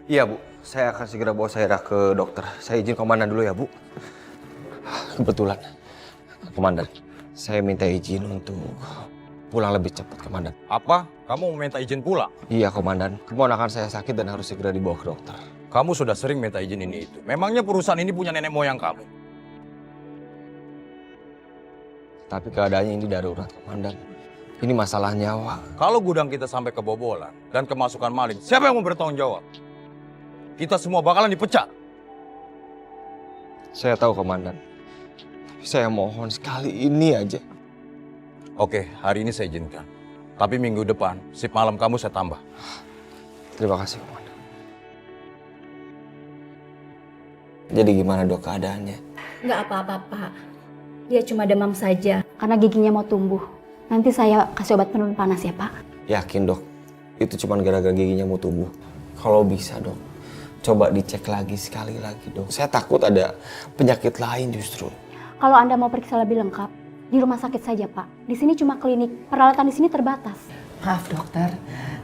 Iya Bu, saya akan segera bawa Saira ke dokter. Saya izin komandan dulu ya Bu. Kebetulan, komandan, saya minta izin untuk pulang lebih cepat, komandan. Apa? Kamu mau minta izin pulang? Iya komandan, keponakan saya sakit dan harus segera dibawa ke dokter. Kamu sudah sering minta izin ini itu. Memangnya perusahaan ini punya nenek moyang kamu? Tapi keadaannya ini darurat, komandan. Ini masalah nyawa. Kalau gudang kita sampai kebobolan dan kemasukan maling, siapa yang mau bertanggung jawab? Kita semua bakalan dipecat. Saya tahu komandan. Tapi saya mohon sekali ini aja. Oke, hari ini saya izinkan. Tapi minggu depan, shift malam kamu saya tambah. Terima kasih komandan. Jadi gimana dok keadaannya? Nggak apa-apa, Pak. Dia cuma demam saja. Karena giginya mau tumbuh. Nanti saya kasih obat penurun panas ya, Pak. Yakin dok, itu cuma gara-gara giginya mau tumbuh. Kalau bisa dok, coba dicek lagi sekali lagi dok. Saya takut ada penyakit lain justru. Kalau Anda mau periksa lebih lengkap, di rumah sakit saja, Pak. Di sini cuma klinik. Peralatan di sini terbatas. Maaf dokter,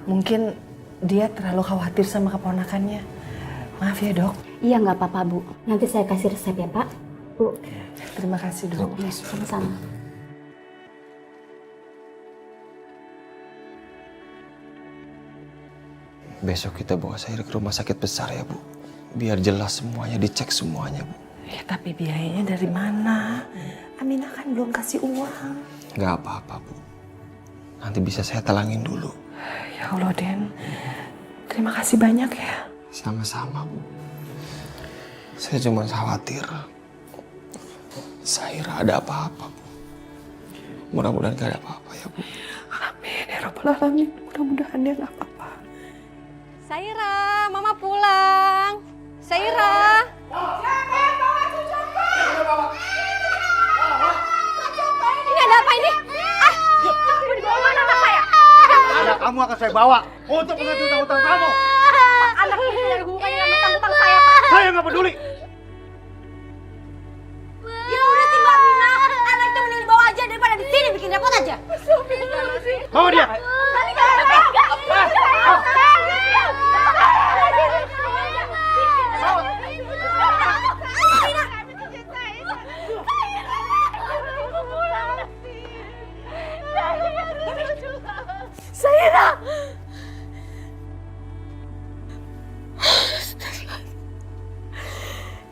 mungkin dia terlalu khawatir sama keponakannya. Maaf ya dok. Iya, nggak apa-apa, Bu. Nanti saya kasih resep ya, Pak. Bu. Terima kasih dok. Ya, sama-sama. Besok kita bawa Saira ke rumah sakit besar ya Bu. Biar jelas semuanya, dicek semuanya Bu. Ya tapi biayanya dari mana? Aminah kan belum kasih uang. Gak apa-apa Bu. Nanti bisa saya talangin dulu. Ya Allah Den, terima kasih banyak ya. Sama-sama Bu. Saya cuma khawatir Saira ada apa-apa Bu. Mudah-mudahan gak ada apa-apa ya Bu. Amin ya Rabbal Alamin. Mudah-mudahan dia gak apa-apa. Saira, Mama pulang. Saira. Ini ada apa ini? Mau dibawa mana anak saya? Anak kamu akan saya bawa untuk menagih utang-utang kamu. Pak, anak ini tidak ada hubungannya dengan utang-utang saya, Pak. Saya nggak peduli. Ya udah sih Mbak Mina, anak itu mending dibawa aja daripada di sini bikin repot aja. Bawa dia. Saira!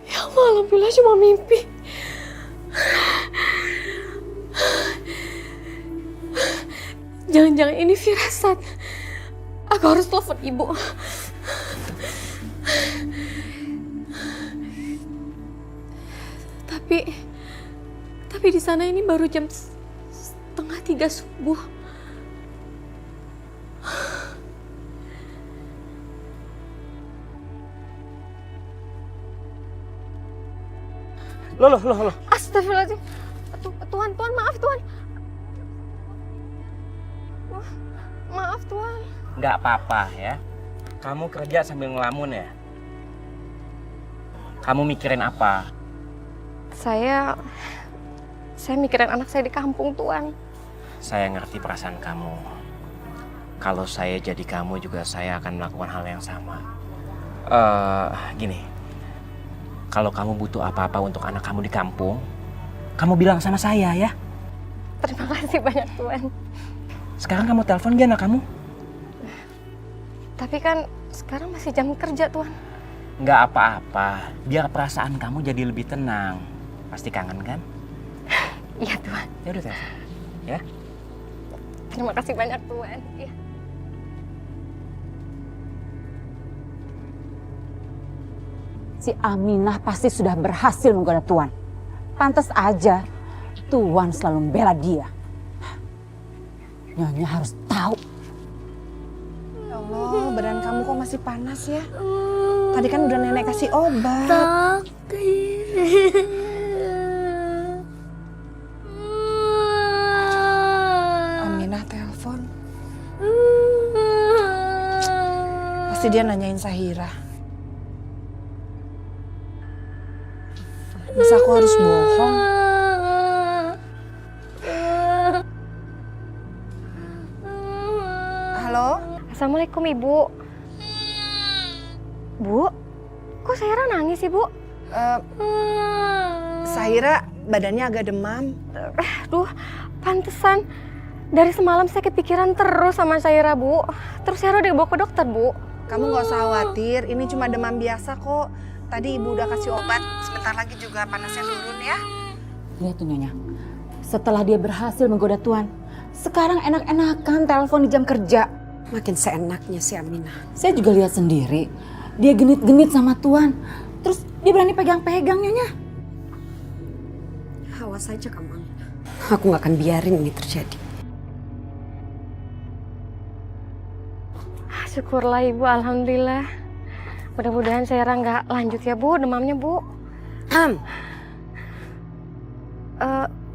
Ya Allah, alhamdulillah cuma mimpi. Jangan-jangan ini firasat. Aku harus telepon ibu. Tapi di sana ini baru jam 2:30 subuh. Loh. Astagfirullahaladzim. Tuhan, maaf Tuhan. Maaf Tuhan. Nggak apa-apa ya. Kamu kerja sambil ngelamun ya? Kamu mikirin apa? Saya mikirin anak saya di kampung, Tuan. Saya ngerti perasaan kamu. Kalau saya jadi kamu juga saya akan melakukan hal yang sama. Gini, kalau kamu butuh apa-apa untuk anak kamu di kampung, kamu bilang sama saya ya. Terima kasih banyak, Tuan. Sekarang kamu telepon dia anak kamu? Tapi kan sekarang masih jam kerja, Tuan. Nggak apa-apa, biar perasaan kamu jadi lebih tenang. Pasti kangen kan? Iya, Tuan. Ya udah telepon, ya. Terima kasih banyak, Tuan. Iya. Si Aminah pasti sudah berhasil menggoda Tuan. Pantas aja Tuan selalu membela dia. Nyonya harus tahu. Ya Allah, badan kamu kok masih panas ya? Tadi kan udah nenek kasih obat. Aminah telepon. Pasti dia nanyain Sahira. Masa aku harus bohong? Halo? Assalamualaikum, Ibu. Bu, kok Saira nangis sih, Bu? Saira badannya agak demam. Aduh, pantesan. Dari semalam saya kepikiran terus sama Saira, Bu. Terus Saira udah dibawa ke dokter, Bu. Kamu nggak usah khawatir, ini cuma demam biasa kok. Tadi ibu udah kasih obat, sebentar lagi juga panasnya turun ya. Lihat tuh Nyonya, setelah dia berhasil menggoda Tuan, sekarang enak-enakan telepon di jam kerja. Makin seenaknya si Aminah. Saya juga lihat sendiri, dia genit-genit sama Tuan. Terus dia berani pegang-pegang Nyonya. Awas saja kamu Aminah. Aku gak akan biarin ini terjadi. Syukurlah Ibu, alhamdulillah. Mudah-mudahan Saira nggak lanjut ya, Bu, demamnya, Bu.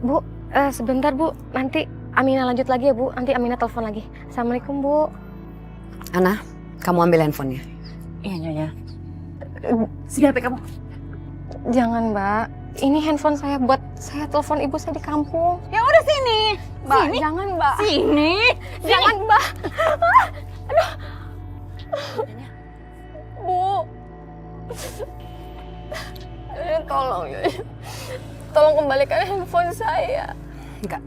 Bu, sebentar, Bu. Nanti Aminah lanjut lagi ya, Bu. Nanti Aminah telepon lagi. Assalamualaikum, Bu. Ana, kamu ambil handphonenya. Iya Nyonya. Sini HP kamu. Jangan, Mbak. Ini handphone saya buat saya telepon ibu saya di kampung. Ya udah sini. Mbak, Sini. jangan, Mbak. Sini. Jangan, Mbak. Aduh. Bu. Tolong ya. Tolong kembalikan handphone saya. Enggak.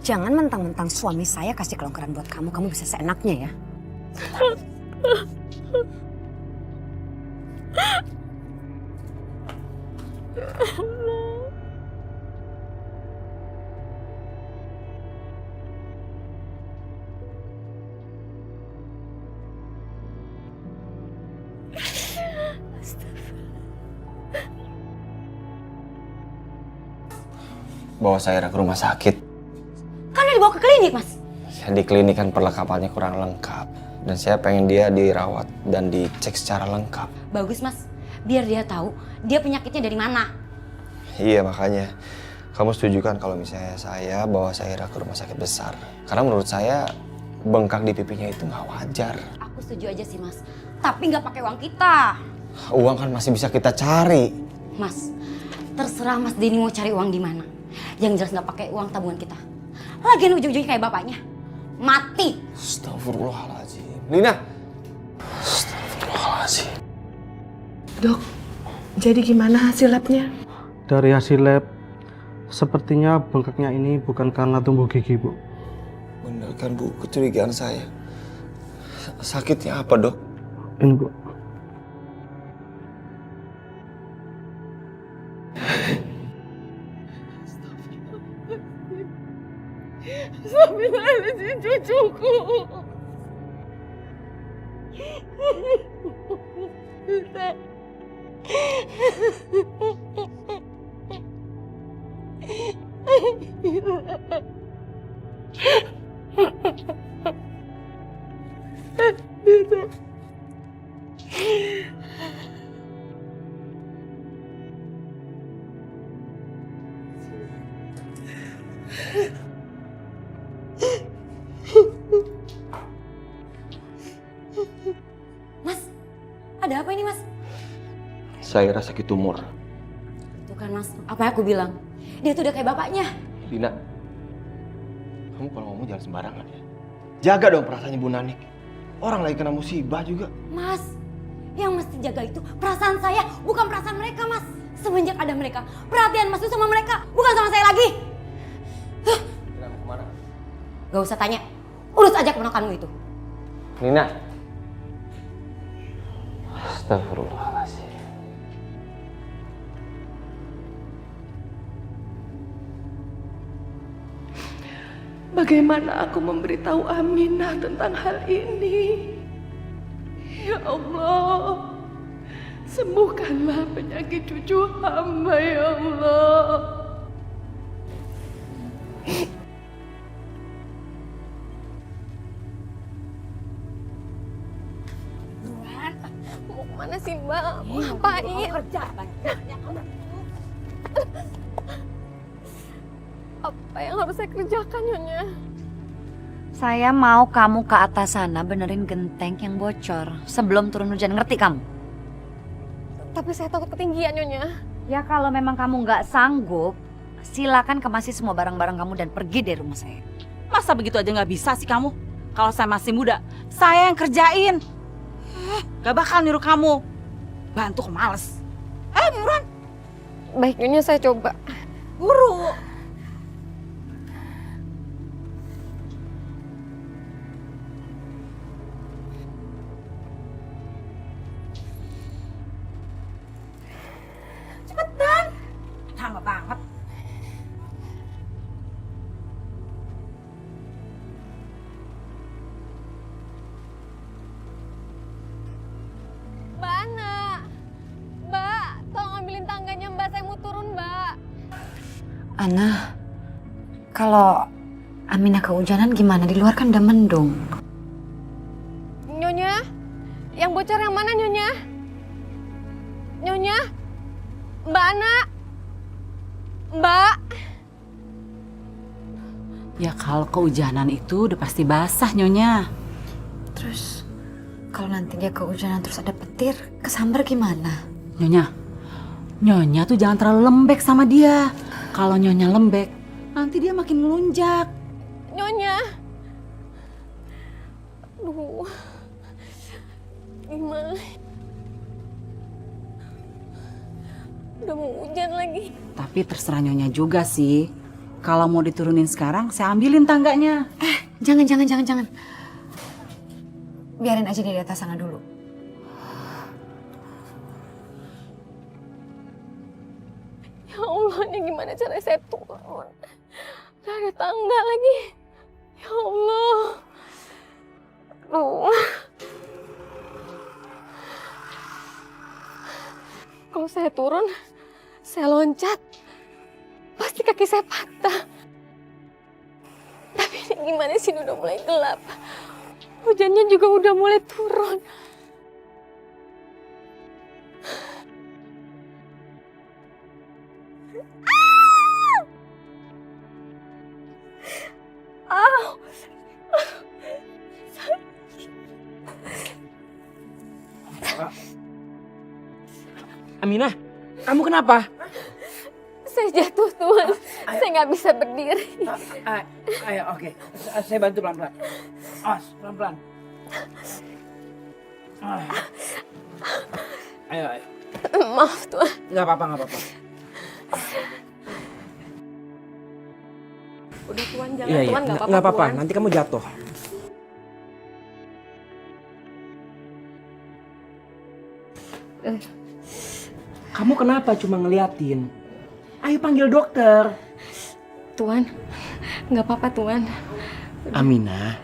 Jangan mentang-mentang suami saya kasih kelonggaran buat kamu. Kamu bisa seenaknya ya. Bawa Saira ke rumah sakit. Kan udah dibawa ke klinik, Mas. Ya, di klinik kan perlengkapannya kurang lengkap. Dan saya pengen dia dirawat dan dicek secara lengkap. Bagus, Mas. Biar dia tahu dia penyakitnya dari mana. Iya, makanya. Kamu setuju kan kalau misalnya saya bawa Saira ke rumah sakit besar? Karena menurut saya bengkak di pipinya itu nggak wajar. Aku setuju aja sih, Mas. Tapi nggak pakai uang kita. Uang kan masih bisa kita cari. Mas, terserah Mas Denny mau cari uang di mana. Yang jelas nggak pakai uang tabungan kita. Lagian ujung-ujungnya kayak bapaknya. Mati. Astagfirullahaladzim. Lina. Astagfirullahaladzim. Dok, jadi gimana hasil labnya? Dari hasil lab, sepertinya bengkaknya ini bukan karena tumbuh gigi, Bu. Benar kan, Bu? Kecurigaan saya. Sakitnya apa, Dok? Ini, Bu. Astagfirullahaladzim, cucuku. Mas, ada apa ini, Mas? Saira sakit tumor. Tuh kan, Mas. Apa yang aku bilang? Dia tuh udah kayak bapaknya. Lina, kamu kalau ngomong jangan sembarangan ya. Jaga dong perasaannya Bu Nanik. Orang lagi kena musibah juga. Mas, yang mesti jaga itu perasaan saya, bukan perasaan mereka, Mas. Semenjak ada mereka, perhatian Mas itu sama mereka, bukan sama saya lagi. Lina mau kemana? Gak usah tanya, urus aja keponakanmu itu. Lina. Astagfirullahaladzim. Bagaimana aku memberitahu Aminah tentang hal ini? Ya Allah, sembuhkanlah penyakit cucu hamba, ya Allah. Mau kemana sih, Mbak? Mau ngapain? Kerja Apa yang harus saya kerjakan, Nyonya? Saya mau kamu ke atas sana benerin genteng yang bocor sebelum turun hujan, ngerti kamu? Tapi saya takut ketinggian, Nyonya. Ya kalau memang kamu nggak sanggup, silakan kemasi semua barang-barang kamu dan pergi dari rumah saya. Masa begitu aja nggak bisa sih kamu? Kalau saya masih muda, saya yang kerjain. Gak bakal nyuruh kamu. Bantu kok males. Buruan. Baik Nyonya, saya coba. Buru. Cepetan. Lama banget. Mbak Ana. Mbak, tolong ambilin tangganya Mbak, saya mau turun Mbak. Ana, kalau Aminah kehujanan gimana? Di luar kan udah mendung. Nyonya, yang bocor yang mana Nyonya? Nyonya? Mbak Ana? Mbak? Ya kalau kehujanan itu udah pasti basah Nyonya. Terus kalau nanti dia kehujanan terus ada petir, kesambar gimana? Nyonya tuh jangan terlalu lembek sama dia. Kalau Nyonya lembek, nanti dia makin melunjak. Nyonya? Aduh. Gimana? Udah mau hujan lagi. Tapi terserah Nyonya juga sih. Kalau mau diturunin sekarang, saya ambilin tangganya. Jangan. Biarin aja dia di atas sana dulu. Ya Allah, ini gimana cara saya turun? Gak ada tangga lagi. Ya Allah. Aduh. Kalau saya turun, saya loncat, pasti kaki saya patah. Tapi ini gimana sih, udah mulai gelap. Hujannya juga udah mulai turun. Aminah, kamu kenapa? Saya jatuh, Tuhan. Saya nggak bisa berdiri. Ayo, oke. Saya bantu pelan-pelan. Pelan-pelan. Ayo. Maaf, Tuhan. Nggak apa-apa. Udah, Tuhan, jangan. Iya, Tuhan, nggak apa-apa. Tuhan. Nanti kamu jatuh. Kamu kenapa cuma ngeliatin? Ayo panggil dokter. Tuhan, nggak apa-apa, Tuhan. Aminah,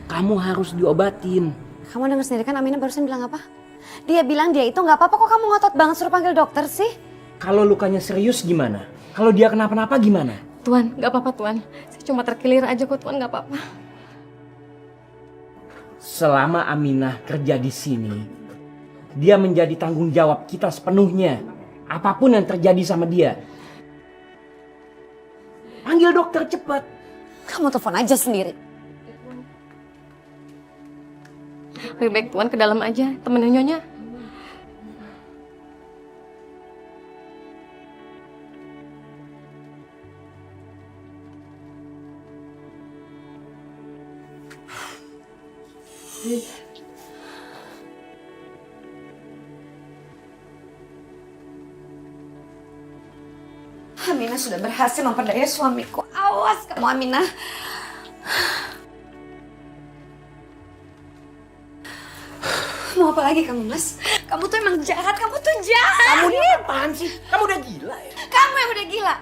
kamu harus diobatin. Kamu dengar sendiri kan Aminah barusan bilang apa? Dia bilang dia itu nggak apa-apa, kok kamu ngotot banget suruh panggil dokter sih? Kalau lukanya serius gimana? Kalau dia kenapa-napa gimana? Tuhan, nggak apa-apa, Tuhan. Saya cuma terkilir aja kok, Tuhan, nggak apa-apa. Selama Aminah kerja di sini, dia menjadi tanggung jawab kita sepenuhnya. Apapun yang terjadi sama dia. Panggil dokter cepat. Kamu telepon aja sendiri. Lebih baik Tuhan ke dalam aja, temenin Nyonya. Aminah sudah berhasil memperdaya suamiku. Awas kamu, Aminah. Mau apa lagi kamu, Mas? Kamu tuh emang jahat, kamu tuh jahat. Kamu ini apaan sih? Kamu udah gila ya? Kamu yang udah gila.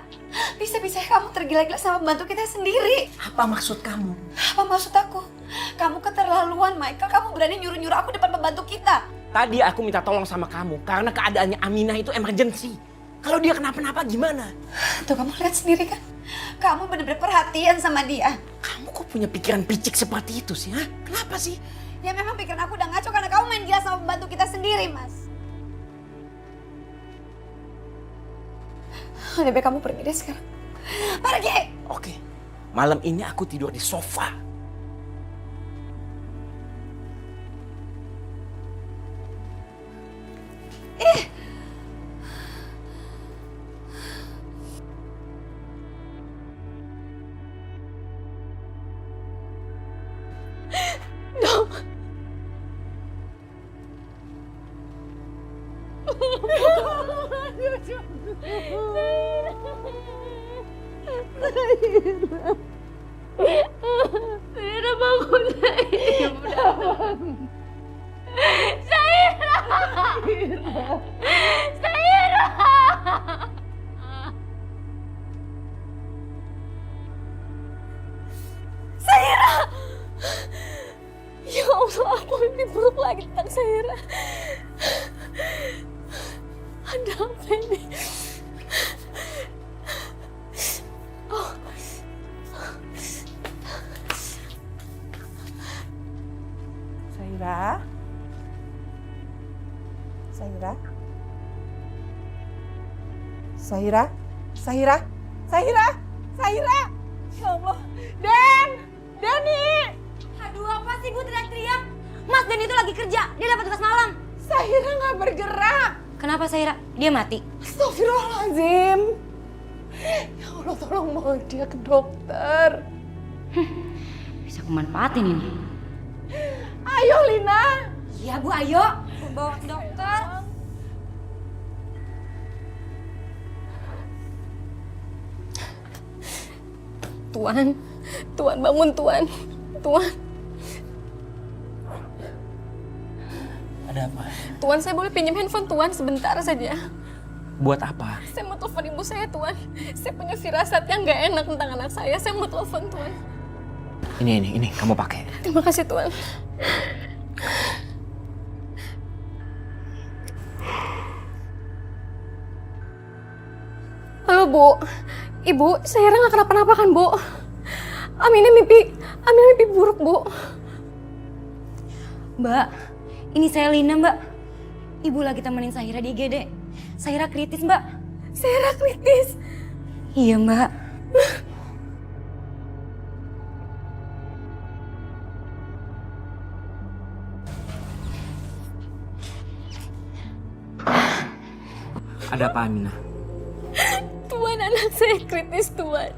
Bisa-bisa kamu tergila-gila sama pembantu kita sendiri. Apa maksud kamu? Apa maksud aku? Kamu keterlaluan, Michael. Kamu berani nyuruh-nyuruh aku depan pembantu kita. Tadi aku minta tolong sama kamu karena keadaannya Aminah itu emergency. Kalau dia kenapa-napa gimana? Tuh kamu lihat sendiri kan? Kamu bener-bener perhatian sama dia. Kamu kok punya pikiran picik seperti itu sih? Kenapa sih? Ya memang pikiran aku udah ngaco karena kamu main gila sama pembantu kita sendiri, Mas. Lebih baik kamu pergi deh sekarang. Pergi! Oke, malam ini aku tidur di sofa. Zaira bangun, Zaira. Zaira. Zaira. Ya Allah, aku mimpi buruk lagi tentang Zaira. Ada apa ini? Oh. Zaira? Zaira? Zaira? Zaira? Zaira? Zaira? Ya Allah. Den! Dani! Aduh, apa sih Bu teriak-teriak? Mas Den itu lagi kerja, dia dapat tugas malam. Zaira nggak bergerak. Kenapa Zaira? Dia mati. Astagfirullahaladzim. Ya Allah, tolong bawa dia ke dokter. Bisa kumanfaatin ini. Ayo, Lina. Iya Bu, ayo. Bawa ke dokter. Tuan bangun Tuan. Tuan. Ada apa? Tuan, saya boleh pinjam handphone Tuan sebentar saja? Buat apa? Saya mau telepon ibu saya, Tuan. Saya punya firasat yang gak enak tentang anak saya. Saya mau telepon, Tuan. Ini, kamu pakai. Terima kasih, Tuan. Halo, Bu. Ibu, Zaira nggak kenapa-napa kan, Bu? Aminah mimpi buruk, Bu. Mbak, ini saya Lina, Mbak. Ibu lagi temenin Zaira di IGD. Zaira kritis, Mbak. Zaira kritis? Iya, Mbak. Ada apa, Aminah? Tuan, anak saya kritis, Tuan.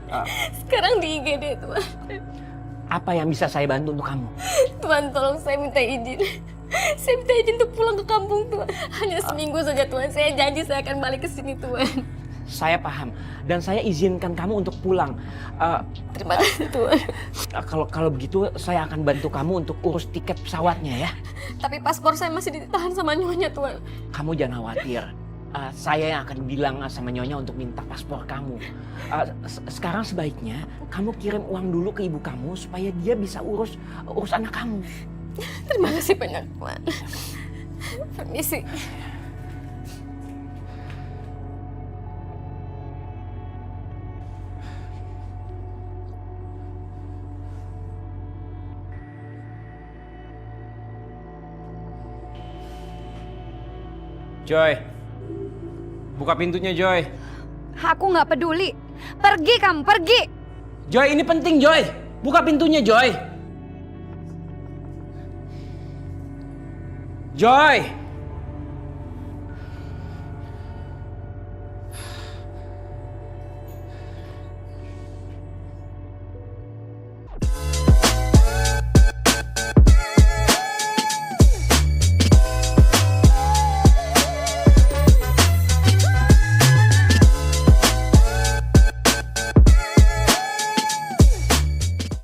Sekarang di IGD, Tuan. Apa yang bisa saya bantu untuk kamu? Tuan, tolong saya minta izin. Saya minta izin untuk pulang ke kampung, Tuan. Hanya seminggu saja, Tuan. Saya janji saya akan balik ke sini, Tuan. Saya paham dan saya izinkan kamu untuk pulang. Terima kasih, Tuan. Kalau begitu saya akan bantu kamu untuk urus tiket pesawatnya ya. Tapi paspor saya masih ditahan sama nyonya, Tuan. Kamu jangan khawatir. Saya yang akan bilang sama nyonya untuk minta paspor kamu. Sekarang sebaiknya kamu kirim uang dulu ke ibu kamu supaya dia bisa urus anak kamu. Terima kasih banyak, Tuan. Permisi. Joy, buka pintunya, Joy. Aku nggak peduli. Pergi kamu, pergi. Joy, ini penting, Joy. Buka pintunya, Joy. Joy.